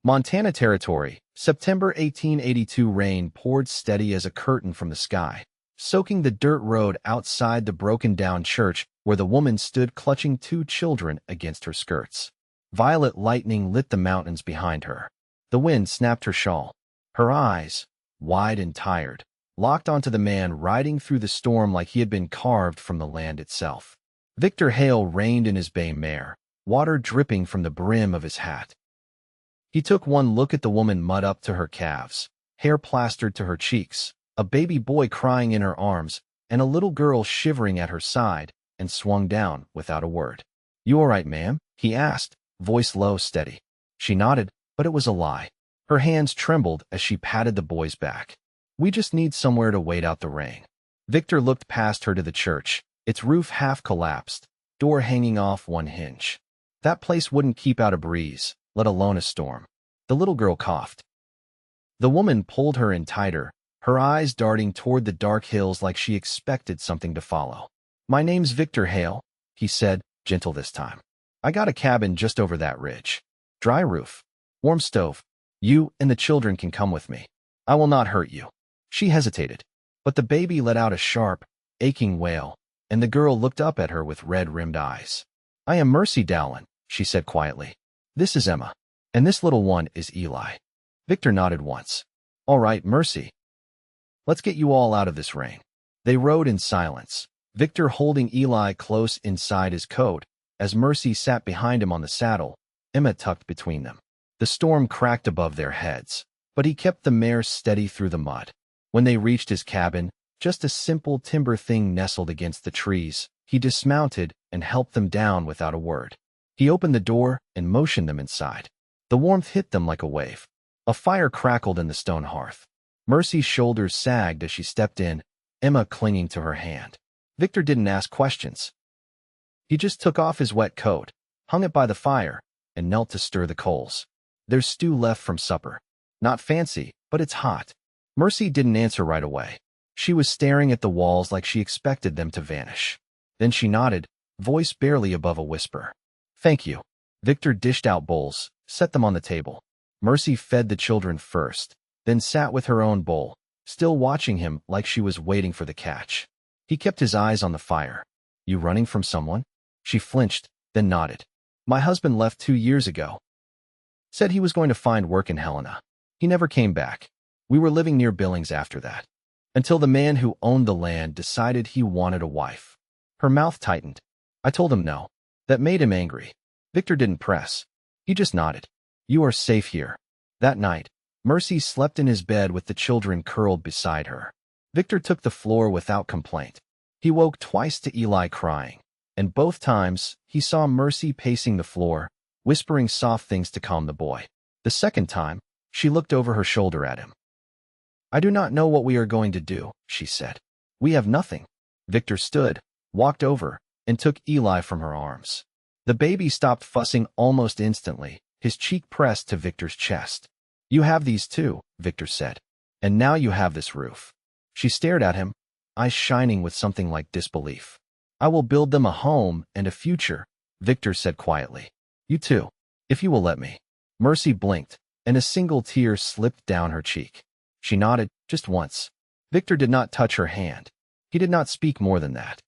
Montana Territory, September 1882. Rain poured steady as a curtain from the sky, soaking the dirt road outside the broken-down church where the woman stood clutching two children against her skirts. Violet lightning lit the mountains behind her. The wind snapped her shawl. Her eyes, wide and tired, locked onto the man riding through the storm like he had been carved from the land itself. Victor Hale reined in his bay mare, water dripping from the brim of his hat. He took one look at the woman mud up to her calves, hair plastered to her cheeks, a baby boy crying in her arms, and a little girl shivering at her side, and swung down without a word. "You all right, ma'am?" he asked, voice low, steady. She nodded, but it was a lie. Her hands trembled as she patted the boy's back. "We just need somewhere to wait out the rain." Victor looked past her to the church, its roof half collapsed, door hanging off one hinge. That place wouldn't keep out a breeze, let alone a storm. The little girl coughed. The woman pulled her in tighter, her eyes darting toward the dark hills like she expected something to follow. "My name's Victor Hale," he said, gentle this time. "I got a cabin just over that ridge. Dry roof, warm stove. You and the children can come with me. I will not hurt you." She hesitated, but the baby let out a sharp, aching wail, and the girl looked up at her with red-rimmed eyes. "I am Mercy Dowling," she said quietly. "This is Emma, and this little one is Eli." Victor nodded once. "All right, Mercy. Let's get you all out of this rain." They rode in silence, Victor holding Eli close inside his coat, as Mercy sat behind him on the saddle, Emma tucked between them. The storm cracked above their heads, but he kept the mare steady through the mud. When they reached his cabin, just a simple timber thing nestled against the trees, he dismounted and helped them down without a word. He opened the door and motioned them inside. The warmth hit them like a wave. A fire crackled in the stone hearth. Mercy's shoulders sagged as she stepped in, Emma clinging to her hand. Victor didn't ask questions. He just took off his wet coat, hung it by the fire, and knelt to stir the coals. "There's stew left from supper. Not fancy, but it's hot." Mercy didn't answer right away. She was staring at the walls like she expected them to vanish. Then she nodded, voice barely above a whisper. "Thank you." Victor dished out bowls, set them on the table. Mercy fed the children first, then sat with her own bowl, still watching him like she was waiting for the catch. He kept his eyes on the fire. "You running from someone?" She flinched, then nodded. "My husband left 2 years ago. Said he was going to find work in Helena. He never came back. We were living near Billings after that, until the man who owned the land decided he wanted a wife." Her mouth tightened. "I told him no. That made him angry." Victor didn't press. He just nodded. "You are safe here." That night, Mercy slept in his bed with the children curled beside her. Victor took the floor without complaint. He woke twice to Eli crying, and both times he saw Mercy pacing the floor, whispering soft things to calm the boy. The second time, she looked over her shoulder at him. "I do not know what we are going to do," she said. "We have nothing." Victor stood, walked over, and took Eli from her arms. The baby stopped fussing almost instantly, his cheek pressed to Victor's chest. "You have these too," Victor said. "And now you have this roof." She stared at him, eyes shining with something like disbelief. "I will build them a home and a future," Victor said quietly. "You too, if you will let me." Mercy blinked, and a single tear slipped down her cheek. She nodded, just once. Victor did not touch her hand. He did not speak more than that.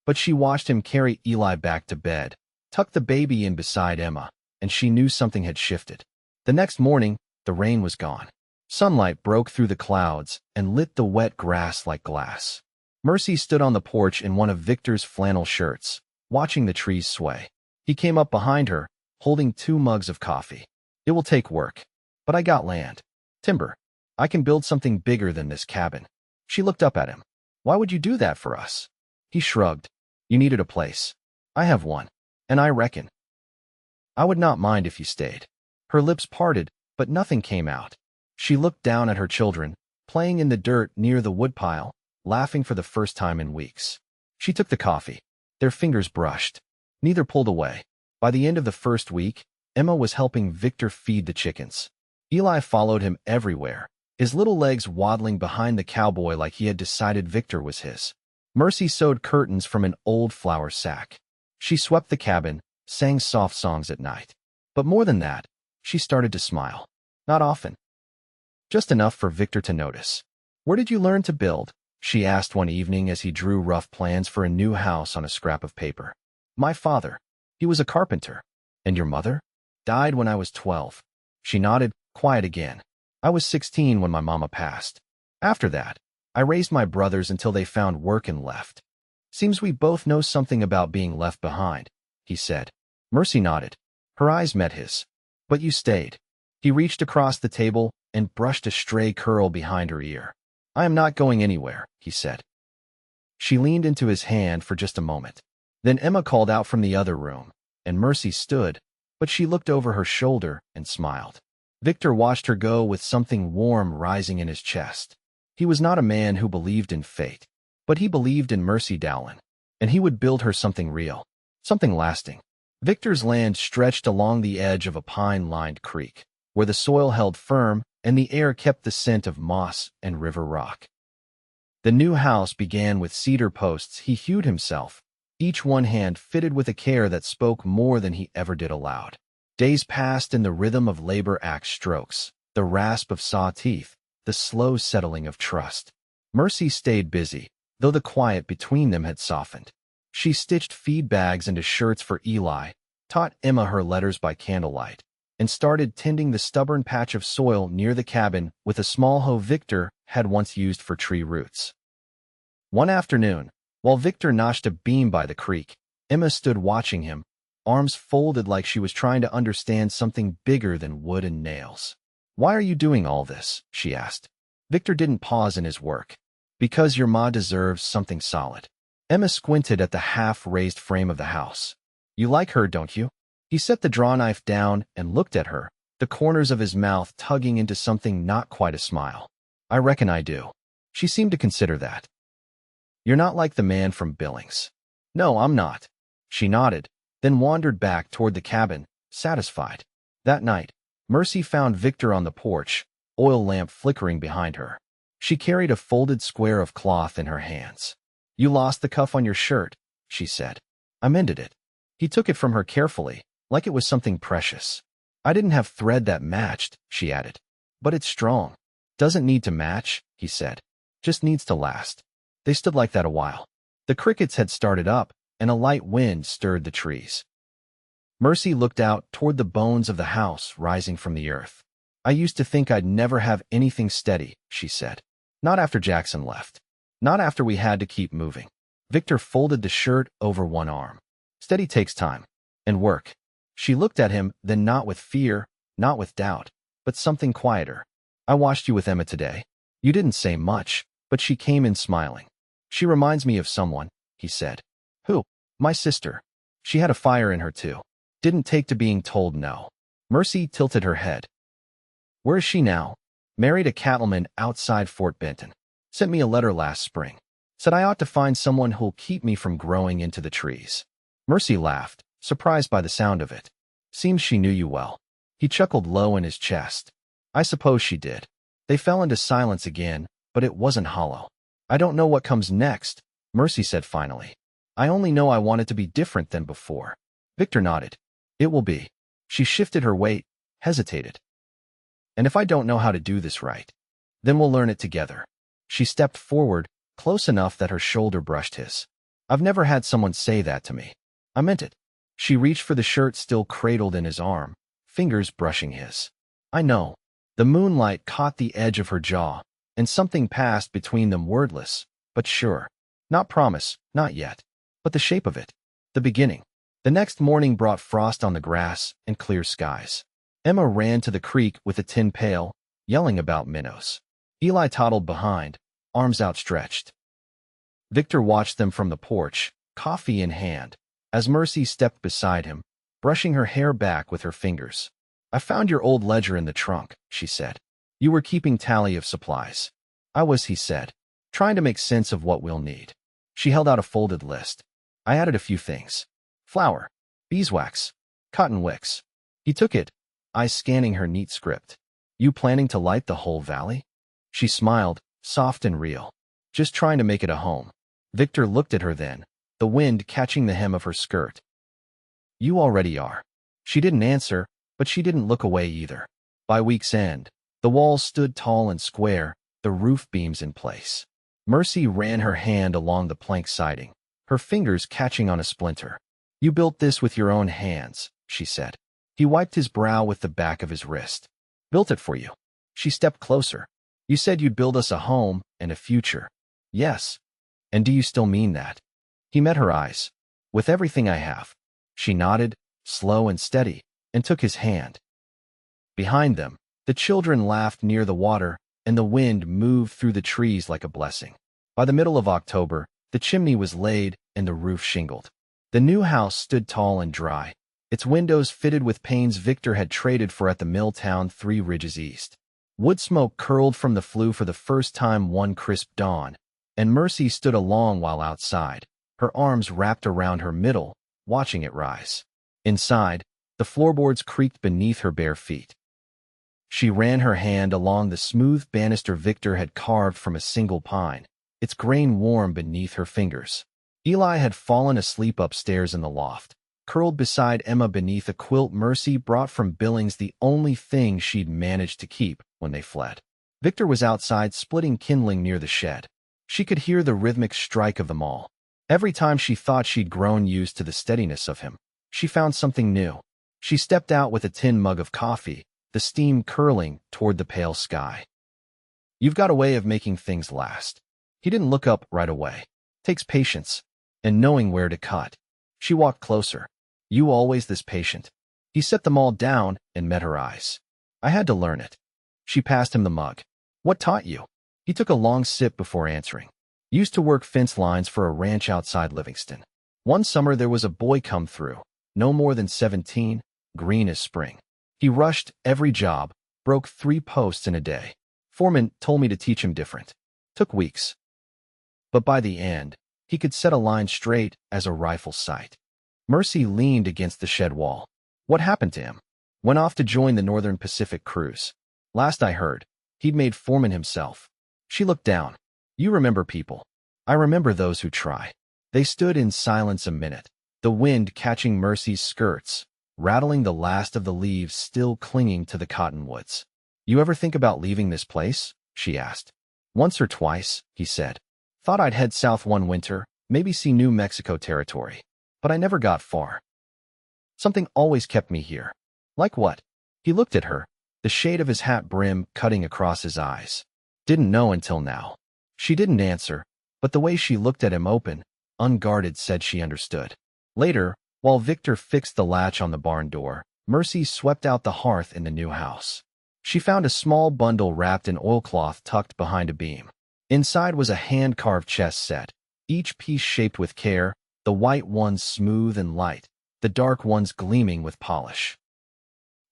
But she watched him carry Eli back to bed, tuck the baby in beside Emma, and she knew something had shifted. The next morning, the rain was gone. Sunlight broke through the clouds and lit the wet grass like glass. Mercy stood on the porch in one of Victor's flannel shirts, watching the trees sway. He came up behind her, holding 2 mugs of coffee. "It will take work, but I got land. Timber. I can build something bigger than this cabin." She looked up at him. "Why would you do that for us?" He shrugged. "You needed a place. I have one, and I reckon I would not mind if you stayed." Her lips parted, but nothing came out. She looked down at her children, playing in the dirt near the woodpile, laughing for the first time in weeks. She took the coffee. Their fingers brushed. Neither pulled away. By the end of the first week, Emma was helping Victor feed the chickens. Eli followed him everywhere, his little legs waddling behind the cowboy like he had decided Victor was his. Mercy sewed curtains from an old flour sack. She swept the cabin, sang soft songs at night. But more than that, She started to smile. Not often. Just enough for Victor to notice. Where did you learn to build? She asked one evening as he drew rough plans for a new house on a scrap of paper. My father. He was a carpenter. And your mother? Died when I was 12. She nodded, quiet again. I was 16 when my mama passed. After that, I raised my brothers until they found work and left. Seems we both know something about being left behind, he said. Mercy nodded. Her eyes met his. But you stayed. He reached across the table and brushed a stray curl behind her ear. I am not going anywhere, he said. She leaned into his hand for just a moment. Then Emma called out from the other room, and Mercy stood, but she looked over her shoulder and smiled. Victor watched her go with something warm rising in his chest. He was not a man who believed in fate, but he believed in Mercy Dowling, and he would build her something real, something lasting. Victor's land stretched along the edge of a pine-lined creek, where the soil held firm and the air kept the scent of moss and river rock. The new house began with cedar posts he hewed himself, each one hand fitted with a care that spoke more than he ever did aloud. Days passed in the rhythm of labor axe strokes, the rasp of saw teeth, the slow settling of trust. Mercy stayed busy, though the quiet between them had softened. She stitched feed bags into shirts for Eli, taught Emma her letters by candlelight, and started tending the stubborn patch of soil near the cabin with a small hoe Victor had once used for tree roots. One afternoon, while Victor notched a beam by the creek, Emma stood watching him, arms folded like she was trying to understand something bigger than wood and nails. Why are you doing all this? She asked. Victor didn't pause in his work. Because your ma deserves something solid. Emma squinted at the half-raised frame of the house. You like her, don't you? He set the draw knife down and looked at her, the corners of his mouth tugging into something not quite a smile. I reckon I do. She seemed to consider that. You're not like the man from Billings. No, I'm not. She nodded, then wandered back toward the cabin, satisfied. That night, Mercy found Victor on the porch, oil lamp flickering behind her. She carried a folded square of cloth in her hands. You lost the cuff on your shirt, she said. I mended it. He took it from her carefully, like it was something precious. I didn't have thread that matched, she added. But it's strong. Doesn't need to match, he said. Just needs to last. They stood like that a while. The crickets had started up, and a light wind stirred the trees. Mercy looked out toward the bones of the house rising from the earth. I used to think I'd never have anything steady, she said. Not after Jackson left. Not after we had to keep moving. Victor folded the shirt over one arm. Steady takes time. And work. She looked at him, then not with fear, not with doubt, but something quieter. I watched you with Emma today. You didn't say much, but she came in smiling. She reminds me of someone, he said. Who? My sister. She had a fire in her too. Didn't take to being told no. Mercy tilted her head. Where is she now? Married a cattleman outside Fort Benton. Sent me a letter last spring. Said I ought to find someone who'll keep me from growing into the trees. Mercy laughed, surprised by the sound of it. Seems she knew you well. He chuckled low in his chest. I suppose she did. They fell into silence again, but it wasn't hollow. I don't know what comes next, Mercy said finally. I only know I want it to be different than before. Victor nodded. It will be. She shifted her weight, hesitated. And if I don't know how to do this right, then we'll learn it together. She stepped forward, close enough that her shoulder brushed his. I've never had someone say that to me. I meant it. She reached for the shirt still cradled in his arm, fingers brushing his. I know. The moonlight caught the edge of her jaw, and something passed between them wordless, but sure. Not promise, not yet. But the shape of it. The beginning. The next morning brought frost on the grass and clear skies. Emma ran to the creek with a tin pail, yelling about minnows. Eli toddled behind, arms outstretched. Victor watched them from the porch, coffee in hand, as Mercy stepped beside him, brushing her hair back with her fingers. I found your old ledger in the trunk, she said. You were keeping tally of supplies. I was, he said, trying to make sense of what we'll need. She held out a folded list. I added a few things. Flour, beeswax, cotton wicks. He took it, eyes scanning her neat script. You planning to light the whole valley? She smiled, soft and real. Just trying to make it a home. Victor looked at her then, the wind catching the hem of her skirt. You already are. She didn't answer, But she didn't look away either. By week's end, the walls stood tall and square, the roof beams in place. Mercy ran her hand along the plank siding, her fingers catching on a splinter. "You built this with your own hands," she said. He wiped his brow with the back of his wrist. "Built it for you." She stepped closer. "You said you'd build us a home and a future." "Yes." "And do you still mean that?" He met her eyes. "With everything I have." She nodded, slow and steady, and took his hand. Behind them, the children laughed near the water, and the wind moved through the trees like a blessing. By the middle of October, the chimney was laid and the roof shingled. The new house stood tall and dry, its windows fitted with panes Victor had traded for at the mill town 3 ridges east. Wood smoke curled from the flue for the first time one crisp dawn, and Mercy stood a long while outside, her arms wrapped around her middle, watching it rise. Inside, the floorboards creaked beneath her bare feet. She ran her hand along the smooth banister Victor had carved from a single pine, its grain warm beneath her fingers. Eli had fallen asleep upstairs in the loft, curled beside Emma beneath a quilt Mercy brought from Billings, the only thing she'd managed to keep when they fled. Victor was outside splitting kindling near the shed. She could hear the rhythmic strike of them all. Every time she thought she'd grown used to the steadiness of him, she found something new. She stepped out with a tin mug of coffee, the steam curling toward the pale sky. "You've got a way of making things last." He didn't look up right away. "Takes patience and knowing where to cut." She walked closer. "You always this patient?" He set them all down and met her eyes. "I had to learn it." She passed him the mug. "What taught you?" He took a long sip before answering. "Used to work fence lines for a ranch outside Livingston. One summer there was a boy come through, no more than 17, green as spring. He rushed every job, broke 3 posts in a day. Foreman told me to teach him different. Took weeks. But by the end, he could set a line straight as a rifle sight." Mercy leaned against the shed wall. "What happened to him?" "Went off to join the Northern Pacific cruise. Last I heard, he'd made foreman himself." She looked down. "You remember people." "I remember those who try." They stood in silence a minute, the wind catching Mercy's skirts, rattling the last of the leaves still clinging to the cottonwoods. "You ever think about leaving this place?" she asked. "Once or twice," he said. "Thought I'd head south one winter, maybe see New Mexico territory. But I never got far. Something always kept me here." "Like what?" He looked at her, the shade of his hat brim cutting across his eyes. "Didn't know until now." She didn't answer, but the way she looked at him open, unguarded said she understood. Later, while Victor fixed the latch on the barn door, Mercy swept out the hearth in the new house. She found a small bundle wrapped in oilcloth tucked behind a beam. Inside was a hand-carved chess set, each piece shaped with care, the white ones smooth and light, the dark ones gleaming with polish.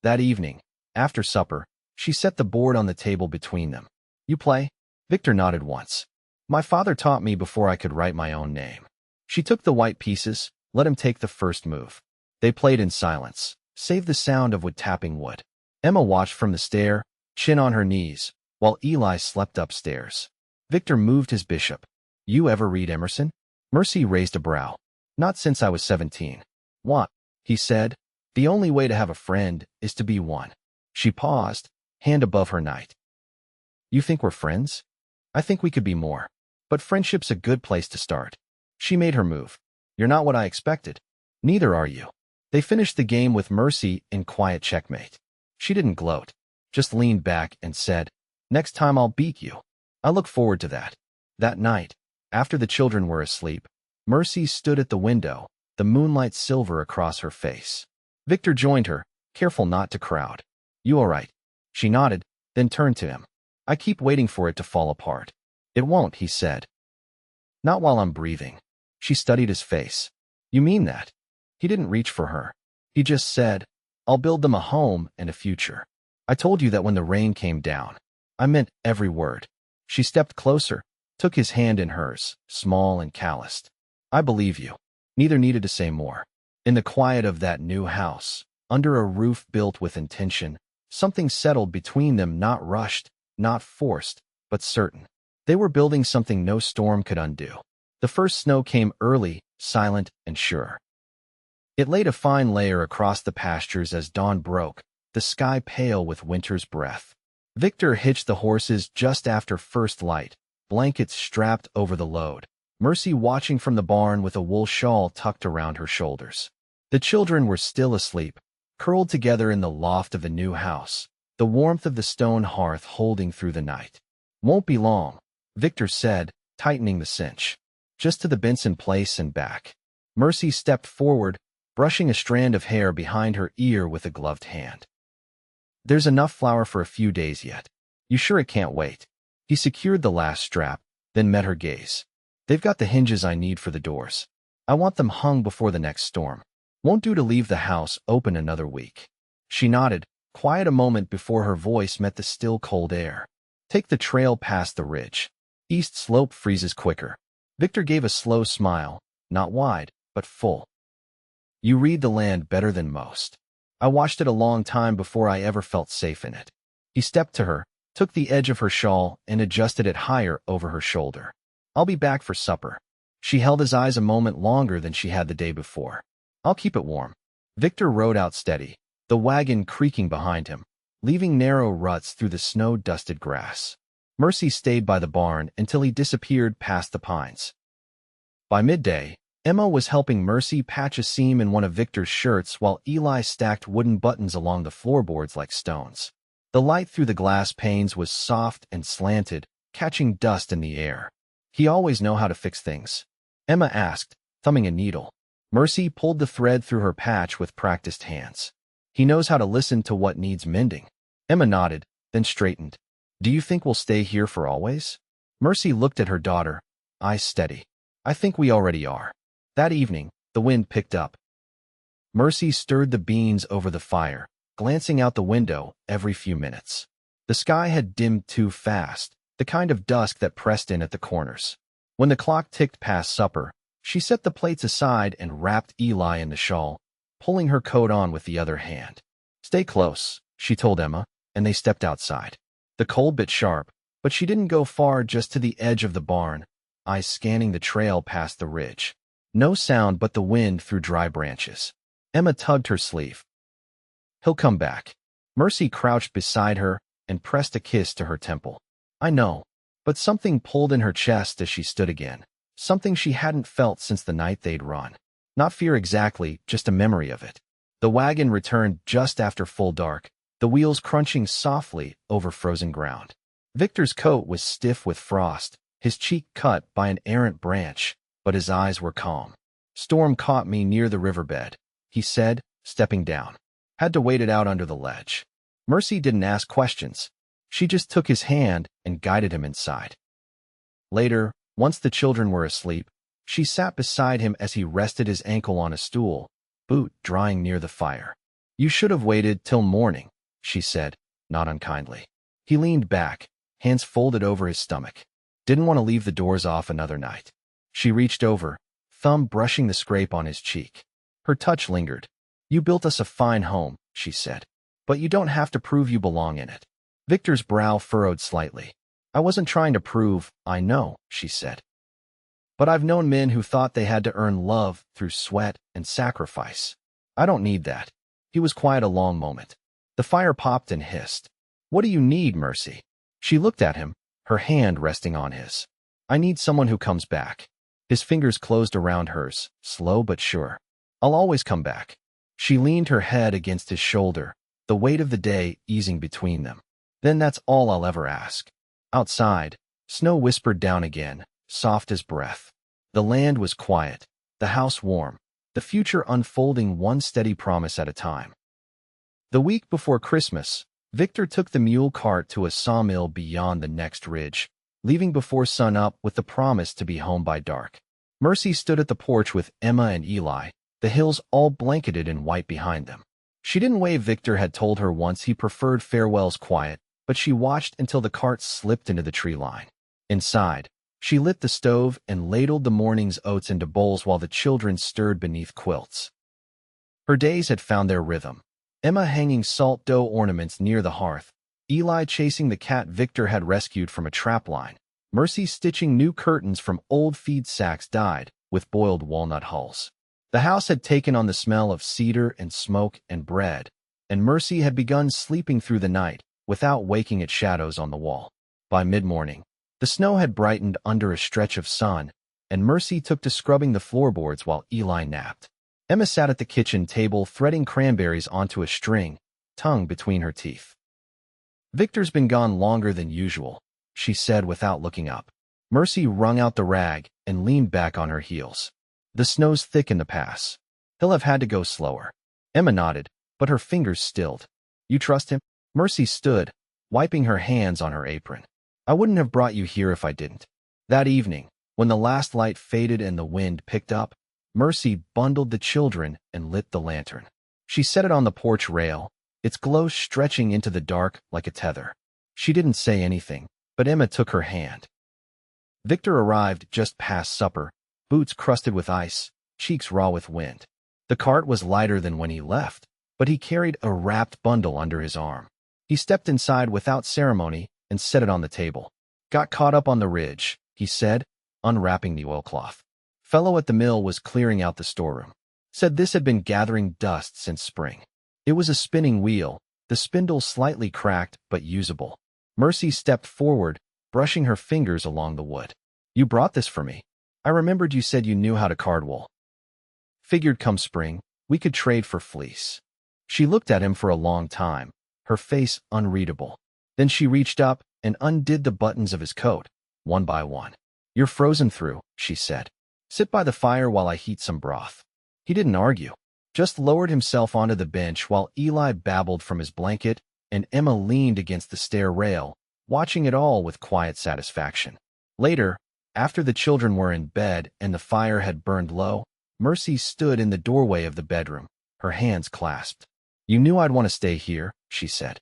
That evening, after supper, she set the board on the table between them. "You play?" Victor nodded once. "My father taught me before I could write my own name." She took the white pieces, let him take the first move. They played in silence, save the sound of wood tapping wood. Emma watched from the stair, chin on her knees, while Eli slept upstairs. Victor moved his bishop. "You ever read Emerson?" Mercy raised a brow. "Not since I was 17. "What?" he said. "The only way to have a friend is to be one." She paused, hand above her knight. "You think we're friends?" "I think we could be more. But friendship's a good place to start." She made her move. "You're not what I expected." "Neither are you." They finished the game with Mercy in quiet checkmate. She didn't gloat, just leaned back and said, "Next time I'll beat you." "I look forward to that." That night, after the children were asleep, Mercy stood at the window, the moonlight silver across her face. Victor joined her, careful not to crowd. "You all right?" She nodded, then turned to him. "I keep waiting for it to fall apart." "It won't," he said. "Not while I'm breathing." She studied his face. "You mean that?" He didn't reach for her. He just said, "I'll build them a home and a future." "I told you that when the rain came down." "I meant every word." She stepped closer, took his hand in hers, small and calloused. "I believe you." Neither needed to say more. In the quiet of that new house, under a roof built with intention, something settled between them, not rushed, not forced, but certain. They were building something no storm could undo. The first snow came early, silent and sure. It laid a fine layer across the pastures as dawn broke, the sky pale with winter's breath. Victor hitched the horses just after first light, blankets strapped over the load. Mercy watching from the barn with a wool shawl tucked around her shoulders. The children were still asleep, curled together in the loft of the new house, the warmth of the stone hearth holding through the night. "Won't be long," Victor said, tightening the cinch. "Just to the Benson place and back." Mercy stepped forward, brushing a strand of hair behind her ear with a gloved hand. "There's enough flour for a few days yet. You sure it can't wait?" He secured the last strap, then met her gaze. "They've got the hinges I need for the doors. I want them hung before the next storm. Won't do to leave the house open another week." She nodded, quiet a moment before her voice met the still cold air. "Take the trail past the ridge. East slope freezes quicker." Victor gave a slow smile, not wide, but full. "You read the land better than most. I watched it a long time before I ever felt safe in it." He stepped to her, took the edge of her shawl, and adjusted it higher over her shoulder. "I'll be back for supper." She held his eyes a moment longer than she had the day before. "I'll keep it warm." Victor rode out steady, the wagon creaking behind him, leaving narrow ruts through the snow-dusted grass. Mercy stayed by the barn until he disappeared past the pines. By midday, Emma was helping Mercy patch a seam in one of Victor's shirts while Eli stacked wooden buttons along the floorboards like stones. The light through the glass panes was soft and slanted, catching dust in the air. "He always know how to fix things?" Emma asked, thumbing a needle. Mercy pulled the thread through her patch with practiced hands. "He knows how to listen to what needs mending." Emma nodded, then straightened. "Do you think we'll stay here for always?" Mercy looked at her daughter, eyes steady. "I think we already are." That evening, the wind picked up. Mercy stirred the beans over the fire, glancing out the window every few minutes. The sky had dimmed too fast, the kind of dusk that pressed in at the corners. When the clock ticked past supper, she set the plates aside and wrapped Eli in the shawl, pulling her coat on with the other hand. "Stay close," she told Emma, and they stepped outside. The cold bit sharp, but she didn't go far, just to the edge of the barn, eyes scanning the trail past the ridge. No sound but the wind through dry branches. Emma tugged her sleeve. "He'll come back." Mercy crouched beside her and pressed a kiss to her temple. "I know." But something pulled in her chest as she stood again. Something she hadn't felt since the night they'd run. Not fear exactly, just a memory of it. The wagon returned just after full dark, the wheels crunching softly over frozen ground. Victor's coat was stiff with frost, his cheek cut by an errant branch, but his eyes were calm. "Storm caught me near the riverbed," he said, stepping down. "Had to wait it out under the ledge." Mercy didn't ask questions. She just took his hand and guided him inside. Later, once the children were asleep, she sat beside him as he rested his ankle on a stool, boot drying near the fire. "You should have waited till morning," she said, not unkindly. He leaned back, hands folded over his stomach. Didn't want to leave the doors off another night. She reached over, thumb brushing the scrape on his cheek. Her touch lingered. "You built us a fine home," she said. "But you don't have to prove you belong in it." Victor's brow furrowed slightly. "I wasn't trying to prove, I know," she said. "But I've known men who thought they had to earn love through sweat and sacrifice. I don't need that." He was quiet a long moment. The fire popped and hissed. "What do you need, Mercy?" She looked at him, her hand resting on his. "I need someone who comes back." His fingers closed around hers, slow but sure. "I'll always come back." She leaned her head against his shoulder, the weight of the day easing between them. "Then that's all I'll ever ask." Outside, snow whispered down again, soft as breath. The land was quiet, the house warm, the future unfolding one steady promise at a time. The week before Christmas, Victor took the mule cart to a sawmill beyond the next ridge, leaving before sun-up with the promise to be home by dark. Mercy stood at the porch with Emma and Eli, the hills all blanketed in white behind them. She didn't wave. Victor had told her once he preferred farewells quiet, but she watched until the cart slipped into the tree line. Inside, she lit the stove and ladled the morning's oats into bowls while the children stirred beneath quilts. Her days had found their rhythm. Emma hanging salt dough ornaments near the hearth, Eli chasing the cat Victor had rescued from a trapline, Mercy stitching new curtains from old feed sacks dyed with boiled walnut hulls. The house had taken on the smell of cedar and smoke and bread, and Mercy had begun sleeping through the night without waking at shadows on the wall. By mid-morning, the snow had brightened under a stretch of sun, and Mercy took to scrubbing the floorboards while Eli napped. Emma sat at the kitchen table threading cranberries onto a string, tongue between her teeth. "Victor's been gone longer than usual," she said without looking up. Mercy wrung out the rag and leaned back on her heels. "The snow's thick in the pass. He'll have had to go slower." Emma nodded, but her fingers stilled. "You trust him?" Mercy stood, wiping her hands on her apron. "I wouldn't have brought you here if I didn't." That evening, when the last light faded and the wind picked up, Mercy bundled the children and lit the lantern. She set it on the porch rail, its glow stretching into the dark like a tether. She didn't say anything, but Emma took her hand. Victor arrived just past supper, boots crusted with ice, cheeks raw with wind. The cart was lighter than when he left, but he carried a wrapped bundle under his arm. He stepped inside without ceremony and set it on the table. "Got caught up on the ridge," he said, unwrapping the oilcloth. "Fellow at the mill was clearing out the storeroom. Said this had been gathering dust since spring." It was a spinning wheel, the spindle slightly cracked but usable. Mercy stepped forward, brushing her fingers along the wood. "You brought this for me. I remembered you said you knew how to card wool. Figured come spring, we could trade for fleece." She looked at him for a long time, her face unreadable. Then she reached up and undid the buttons of his coat, one by one. "You're frozen through," she said. "Sit by the fire while I heat some broth." He didn't argue, just lowered himself onto the bench while Eli babbled from his blanket, and Emma leaned against the stair rail, watching it all with quiet satisfaction. Later, after the children were in bed and the fire had burned low, Mercy stood in the doorway of the bedroom, her hands clasped. "You knew I'd want to stay here," she said.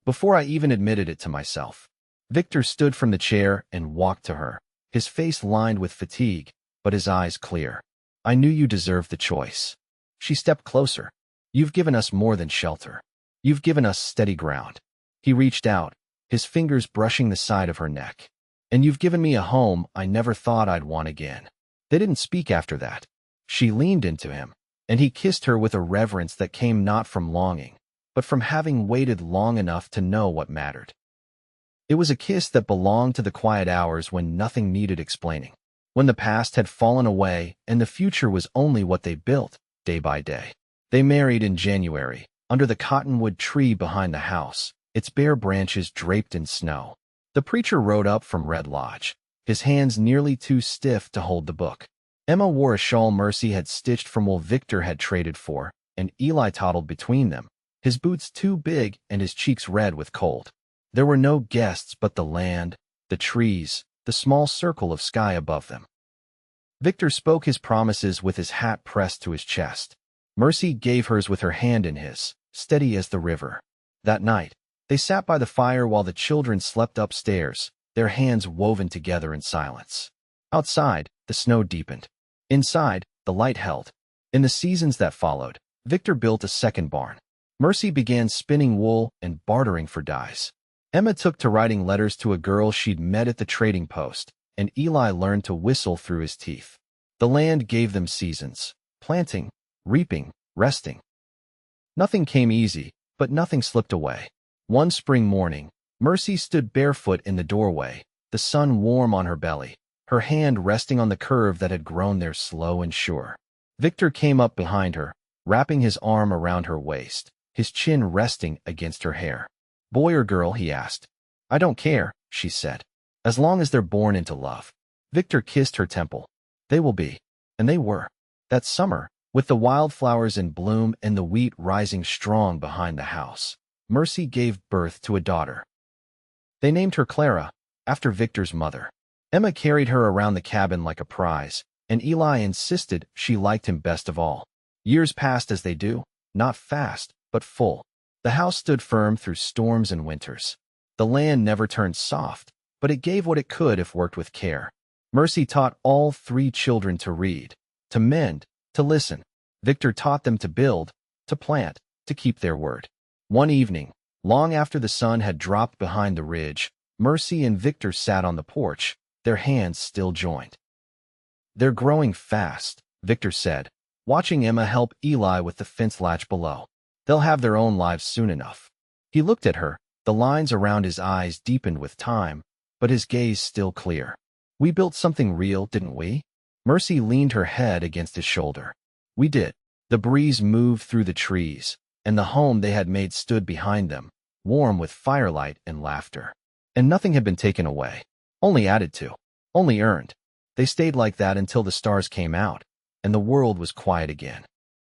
"Before I even admitted it to myself." Victor stood from the chair and walked to her, his face lined with fatigue, but his eyes clear. "I knew you deserved the choice." She stepped closer. "You've given us more than shelter. You've given us steady ground." He reached out, his fingers brushing the side of her neck. "And you've given me a home I never thought I'd want again." They didn't speak after that. She leaned into him, and he kissed her with a reverence that came not from longing, but from having waited long enough to know what mattered. It was a kiss that belonged to the quiet hours when nothing needed explaining, when the past had fallen away and the future was only what they built, day by day. They married in January, under the cottonwood tree behind the house, its bare branches draped in snow. The preacher rode up from Red Lodge, his hands nearly too stiff to hold the book. Emma wore a shawl Mercy had stitched from wool Victor had traded for, and Eli toddled between them, his boots too big and his cheeks red with cold. There were no guests but the land, the trees, the small circle of sky above them. Victor spoke his promises with his hat pressed to his chest. Mercy gave hers with her hand in his, steady as the river. That night, they sat by the fire while the children slept upstairs, their hands woven together in silence. Outside, the snow deepened. Inside, the light held. In the seasons that followed, Victor built a second barn. Mercy began spinning wool and bartering for dyes. Emma took to writing letters to a girl she'd met at the trading post, and Eli learned to whistle through his teeth. The land gave them seasons: planting, reaping, resting. Nothing came easy, but nothing slipped away. One spring morning, Mercy stood barefoot in the doorway, the sun warm on her belly, her hand resting on the curve that had grown there slow and sure. Victor came up behind her, wrapping his arm around her waist, his chin resting against her hair. "Boy or girl?" he asked. "I don't care," she said, "as long as they're born into love." Victor kissed her temple. "They will be." And they were. That summer, with the wildflowers in bloom and the wheat rising strong behind the house, Mercy gave birth to a daughter. They named her Clara, after Victor's mother. Emma carried her around the cabin like a prize, and Eli insisted she liked him best of all. Years passed as they do, not fast, but full. The house stood firm through storms and winters. The land never turned soft, but it gave what it could if worked with care. Mercy taught all three children to read, to mend, to listen. Victor taught them to build, to plant, to keep their word. One evening, long after the sun had dropped behind the ridge, Mercy and Victor sat on the porch, their hands still joined. "They're growing fast," Victor said, watching Emma help Eli with the fence latch below. They'll have their own lives soon enough. He looked at her. The lines around his eyes deepened with time, but his gaze still clear. We built something real, didn't we? Mercy leaned her head against his shoulder. We did. The breeze moved through the trees, and the home they had made stood behind them, warm with firelight and laughter. And nothing had been taken away, only added to, only earned. They stayed like that until the stars came out, and the world was quiet again.